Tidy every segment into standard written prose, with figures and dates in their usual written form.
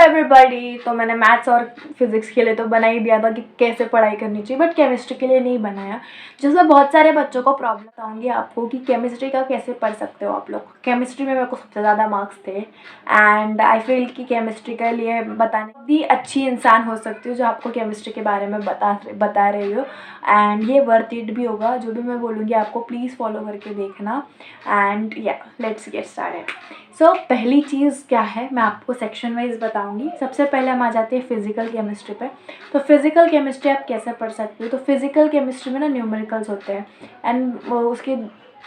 Everybody. तो मैंने maths और फिजिक्स के लिए तो बना ही दिया था कि कैसे पढ़ाई करनी चाहिए, बट केमिस्ट्री के लिए नहीं बनाया। जैसे बहुत सारे बच्चों को प्रॉब्लम बताऊंगी आपको कि केमिस्ट्री का कैसे पढ़ सकते हो आप लोग। केमिस्ट्री में मेरे को सबसे ज़्यादा मार्क्स थे एंड आई फील कि केमिस्ट्री के लिए बताने भी अच्छी इंसान हो सकती हो जो आपको केमिस्ट्री के बारे में बता रही हो, एंड ये वर्थ इट भी होगा। जो भी मैं बोलूँगी आपको प्लीज़ फॉलो करके देखना। एंड या लेट्स गेट स्टार्टेड। सो पहली चीज़ क्या है मैं आपको सेक्शन वाइज बताऊंगी। सबसे पहले हम आ जाते हैं फिजिकल केमिस्ट्री पे। तो फिजिकल केमिस्ट्री आप कैसे पढ़ सकते हो। तो फिजिकल केमिस्ट्री में ना न्यूमेरिकल्स होते हैं एंड वो उसके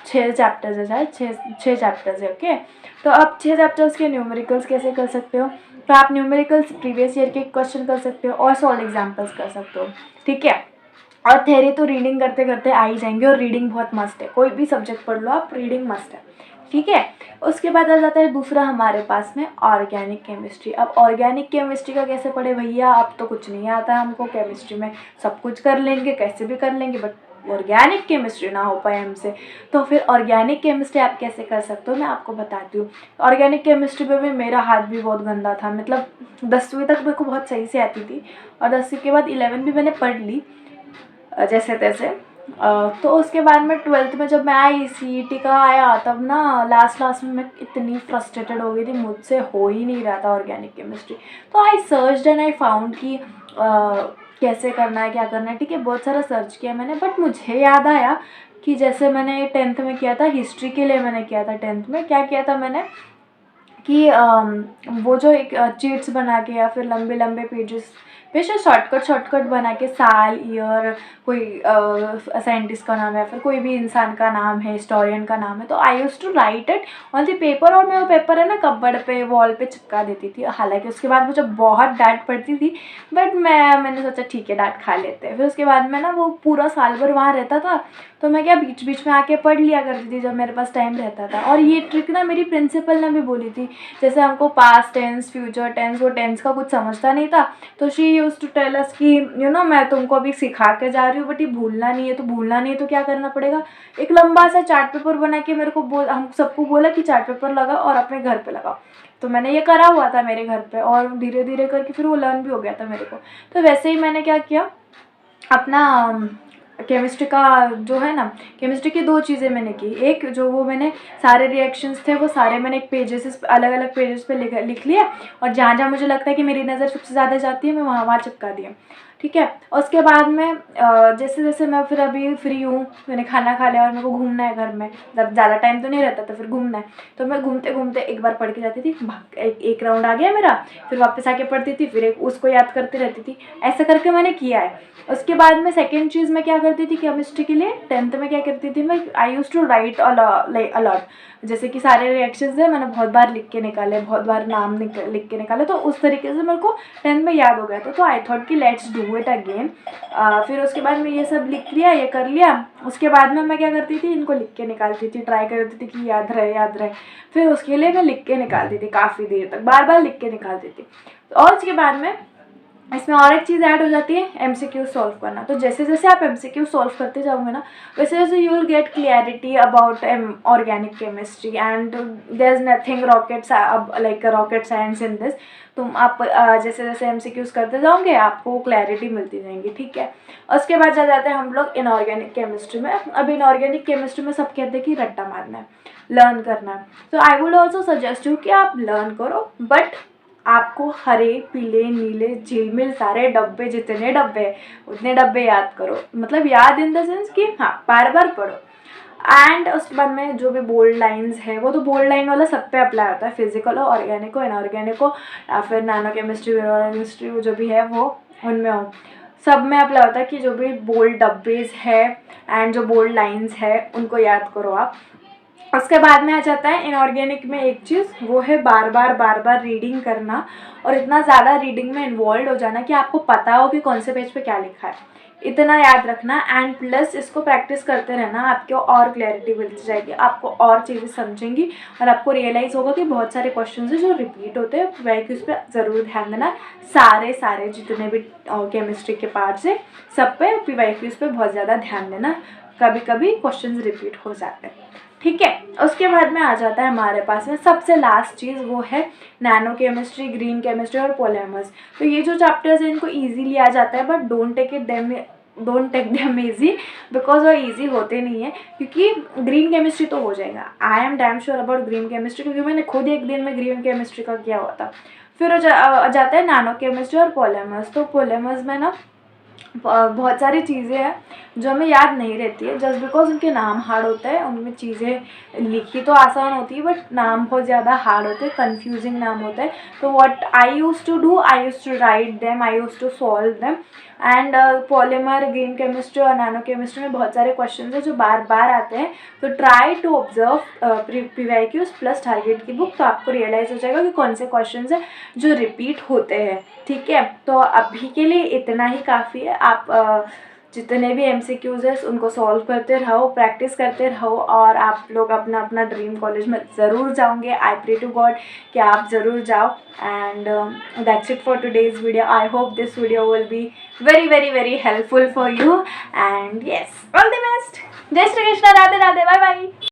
6 चैप्टर्स है, शायद 6 चैप्टर्स है। ओके, तो आप 6 चैप्टर्स के न्यूमेरिकल्स कैसे कर सकते हो। तो आप न्यूमेरिकल्स प्रीवियस ईयर के क्वेश्चन कर सकते हो और सॉल्व एग्जाम्पल्स कर सकते हो, ठीक है। और थ्योरी तो रीडिंग करते करते आ ही जाएंगे, और रीडिंग बहुत मस्त है। कोई भी सब्जेक्ट पढ़ लो आप, रीडिंग मस्त है, ठीक है। उसके बाद आ जाता है दूसरा हमारे पास में ऑर्गेनिक केमिस्ट्री। अब ऑर्गेनिक केमिस्ट्री का कैसे पढ़े भैया, अब तो कुछ नहीं आता हमको केमिस्ट्री में, सब कुछ कर लेंगे, कैसे भी कर लेंगे, बट ऑर्गेनिक केमिस्ट्री ना हो पाए हमसे। तो फिर ऑर्गेनिक केमिस्ट्री आप कैसे कर सकते हो मैं आपको बताती हूँ। ऑर्गेनिक केमिस्ट्री पे भी मेरा हाथ भी बहुत गंदा था, मतलब 10वीं तक मेरे को बहुत सही से आती थी, और 10वीं के बाद 11वीं भी मैंने पढ़ ली जैसे तैसे। तो उसके बाद में 12th में जब मैं आई CET का आया, तब ना लास्ट में मैं इतनी फ्रस्ट्रेटेड हो गई थी, मुझसे हो ही नहीं रहा था ऑर्गेनिक केमिस्ट्री। तो आई सर्च्ड एंड आई फाउंड कि कैसे करना है, क्या करना है, ठीक है। बहुत सारा सर्च किया मैंने, बट मुझे याद आया कि जैसे मैंने 10th में किया था हिस्ट्री के लिए, मैंने किया था 10th में क्या किया था मैंने कि वो जो एक चीट्स बना के या फिर लंबे लंबे पेजेस पे शॉर्टकट बना के साल ईयर, कोई साइंटिस्ट का नाम है या फिर कोई भी इंसान का नाम है, हिस्टोरियन का नाम है, तो I used to write it on the paper. और मैं वो पेपर है ना कपबोर्ड पे वॉल पे चिपका देती थी। हालांकि उसके बाद मुझे बहुत डांट पड़ती थी, बट मैंने सोचा ठीक है डांट खा लेते हैं। फिर उसके बाद में ना वो पूरा साल भर वहाँ रहता था, तो मैं क्या बीच बीच में आके पढ़ लिया करती थी जब मेरे पास टाइम रहता था। और ये ट्रिक ना मेरी प्रिंसिपल ने भी बोली थी। जैसे हमको पास्ट टेंस, फ्यूचर टेंस, वो टेंस का कुछ समझता नहीं था, तो she used to tell us कि मैं तुमको अभी सिखा के जा रही हूँ, बट ये भूलना नहीं है। तो भूलना नहीं है तो क्या करना पड़ेगा, एक लंबा सा चार्ट पेपर बना के मेरे को हम सबको बोला कि चार्ट पेपर लगाओ और अपने घर पे लगाओ। तो मैंने ये करा हुआ था मेरे घर पे, और धीरे धीरे करके फिर वो लर्न भी हो गया था मेरे को। तो वैसे ही मैंने क्या किया, अपना केमिस्ट्री का जो है ना, केमिस्ट्री की 2 चीज़ें मैंने की। एक जो वो मैंने सारे रिएक्शंस थे वो सारे मैंने एक पेजेस अलग अलग पेजेस पे लिख लिया, और जहाँ जहाँ मुझे लगता है कि मेरी नज़र सबसे ज़्यादा जाती है मैं वहाँ वहाँ चिपका दिया, ठीक है। उसके बाद में जैसे जैसे मैं फिर अभी फ्री हूँ, मैंने खाना खा लिया और मेरे को घूमना है घर में, जब ज़्यादा टाइम तो नहीं रहता तो फिर घूमना है, तो मैं घूमते घूमते एक बार पढ़ के जाती थी, एक राउंड आ गया मेरा, फिर वापस आके पढ़ती थी, फिर एक उसको याद करती रहती थी। ऐसा करके मैंने किया है। उसके बाद में सेकेंड चीज़ मैं क्या करती थी केमिस्ट्री के लिए, 10th में क्या करती थी मैं, आई यूज टू राइट अलॉट। जैसे कि सारे रिएक्शंस है मैंने बहुत बार लिख के निकाले, बहुत बार नाम लिख के निकाले, तो उस तरीके से मेरे को 10th में याद हो गया था। तो आई थॉट कि लेट्स डू इट अगेन। फिर उसके बाद में ये सब लिख लिया, ये कर लिया। उसके बाद में मैं क्या करती थी, इनको लिख के निकालती थी, ट्राई करती थी कि याद रहे। फिर उसके लिए मैं लिख के निकालती थी, काफ़ी देर तक बार बार लिख के निकालती थी। और उसके बाद में इसमें और एक चीज़ ऐड हो जाती है, MCQ सॉल्व करना। तो जैसे जैसे आप MCQ सॉल्व करते जाओगे ना, वैसे वैसे you will get clarity about organic chemistry, and there is nothing rocket science in this. तुम आप जैसे जैसे MCQs करते जाओगे आपको क्लैरिटी मिलती जाएंगी, ठीक है। उसके बाद जाते हैं हम लोग इनऑर्गेनिक केमिस्ट्री में। अब इनऑर्गेनिक केमिस्ट्री में सब कहते हैं कि रट्टा मारना है, लर्न करना है। तो I would also suggest you कि आप लर्न करो, बट आपको हरे पीले नीले झिलमिल सारे डब्बे, जितने डब्बे हैं उतने डब्बे याद करो, मतलब याद इन द सेंस कि हाँ बार बार पढ़ो। एंड उसके बाद में जो भी बोल्ड लाइंस है वो तो बोल्ड लाइन वाला सब पे अप्लाई होता है, फिजिकल हो, ऑर्गेनिक हो, इनऑर्गेनिक हो, या फिर नैनो केमिस्ट्री जो भी है वो उनमें हो, सब में अप्लाई होता है कि जो भी बोल्ड डब्बेज है एंड जो बोल्ड लाइंस है उनको याद करो आप। उसके बाद में आ जाता है इनऑर्गेनिक में एक चीज़, वो है बार बार रीडिंग करना, और इतना ज़्यादा रीडिंग में इन्वॉल्व हो जाना कि आपको पता हो कि कौन से पेज पे क्या लिखा है, इतना याद रखना। एंड प्लस इसको प्रैक्टिस करते रहना, आपको और क्लैरिटी मिलती जाएगी, आपको और चीज़ें समझेंगी, और आपको रियलाइज़ होगा कि बहुत सारे क्वेश्चन है जो रिपीट होते हैं। वाईक्यूज पे ज़रूर ध्यान देना, सारे जितने भी केमिस्ट्री के पार्ट्स है सब पे वाईक्यूज पे बहुत ज़्यादा ध्यान देना, कभी कभी क्वेश्चन रिपीट हो जाते हैं। ठीक है। उसके बाद में आ जाता है हमारे पास में सबसे लास्ट चीज़, वो है नैनो केमिस्ट्री, ग्रीन केमिस्ट्री और पॉलीमर्स। तो ये जो चैप्टर्स हैं इनको ईजीली आ जाता है, but don't take them easy, because वो ईजी होते नहीं है। क्योंकि ग्रीन केमिस्ट्री तो हो जाएगा, I am damn sure about green chemistry, क्योंकि मैंने खुद एक दिन में ग्रीन केमिस्ट्री का किया हुआ था। फिर आ जाता है नैनो केमिस्ट्री और पॉलीमर्स। तो पॉलीमर्स में ना बहुत सारी चीज़ें हैं जो हमें याद नहीं रहती है, जस्ट बिकॉज उनके नाम हार्ड होते हैं। उनमें चीज़ें लिखी तो आसान होती है, बट नाम बहुत ज़्यादा हार्ड होते हैं, कन्फ्यूजिंग नाम होते हैं। तो what I use to do, I use to write them, I use to solve them. And polymer, green chemistry और नैनो केमिस्ट्री में बहुत सारे क्वेश्चन हैं जो बार बार आते हैं। तो try to observe PYQs plus target की बुक, तो आपको रियलाइज़ हो जाएगा कि कौन से क्वेश्चन हैं जो रिपीट होते हैं। ठीक है, तो अभी के लिए इतना ही काफ़ी है। आप जितने भी MCQs है उनको सॉल्व करते रहो, प्रैक्टिस करते रहो, और आप लोग अपना अपना ड्रीम कॉलेज में ज़रूर जाओगे। आई प्रे टू गॉड कि आप ज़रूर जाओ। And that's it for today's video. I hope this video will be very very very helpful for you. And yes, all the best. जय श्री कृष्ण, राधे राधे, बाय बाय।